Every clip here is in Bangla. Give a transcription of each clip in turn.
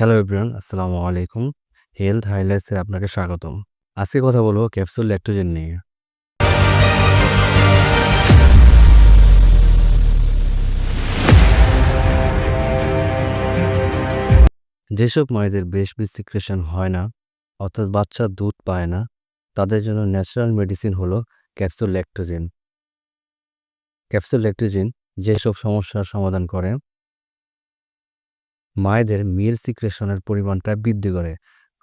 হ্যালো এভরিওয়ান, আসসালামু আলাইকুম। হেলথ হাইলাইটসে আপনাকে স্বাগতম। আজকে কথা বলবো ক্যাপসুল ল্যাকটোজেন নিয়ে। যেসব মায়েদের ব্রেস্ট মিল্ক সিক্রেশন হয় না, অর্থাৎ বাচ্চা দুধ পায় না, তাদের জন্য ন্যাচারাল মেডিসিন হলো ক্যাপসুল ল্যাকটোজেন। ক্যাপসুল ল্যাকটোজেন যেসব সমস্যার সমাধান করে, মায়েদের মিল্ক সিক্রেশনের পরিমাণটা বৃদ্ধি করে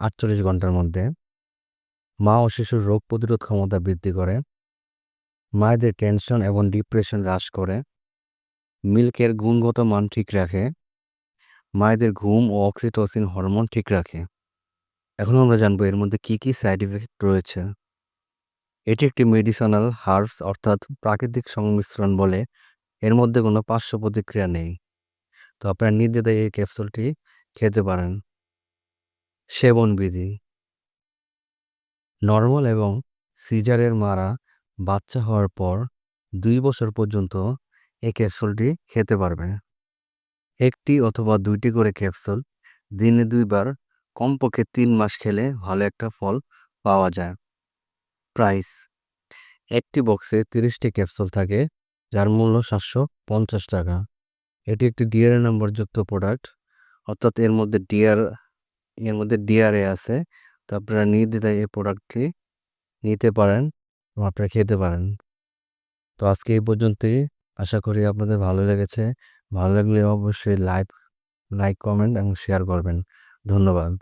48 ঘন্টার মধ্যে, মা ও শিশুর রোগ প্রতিরোধ ক্ষমতা বৃদ্ধি করে, মায়েদের টেনশন এবং ডিপ্রেশন হ্রাস করে, মিল্কের গুণগত মান ঠিক রাখে, মায়েদের ঘুম ও অক্সিটোসিন হরমোন ঠিক রাখে। এখন আমরা জানবো এর মধ্যে কি কি সাইড ইফেক্ট রয়েছে। এটি একটি মেডিসিনাল হার্বস অর্থাৎ প্রাকৃতিক সংমিশ্রণ বলে এর মধ্যে কোনো পার্শ্ব প্রতিক্রিয়া নেই। তো আপনারা নির্দ্বিধায় এই ক্যাপসুলটি খেতে পারেন। সেবন বিধি: নর্মাল এবং সিজারের মারা বাচ্চা হওয়ার পর 2 বছর পর্যন্ত এই ক্যাপসুলটি খেতে পারবে। একটি অথবা 2টি করে ক্যাপসুল দিনে 2 বার কমপক্ষে 3 মাস খেলে ভালো একটা ফল পাওয়া যায়। প্রাইস: একটি বক্সে 30টি ক্যাপসুল থাকে, যার মূল্য 750 টাকা। এটি একটি ডিআরএ নম্বরযুক্ত প্রোডাক্ট, অর্থাৎ এর মধ্যে ডিআরএ আছে। তো আপনারা নির্দ্বিধায় এই প্রোডাক্টটি নিতে পারেন এবং আপনারা খেতে পারেন। তো আজকে এই পর্যন্তই। আশা করি আপনাদের ভালো লেগেছে। ভালো লাগলে অবশ্যই লাইক, কমেন্ট এবং শেয়ার করবেন। ধন্যবাদ।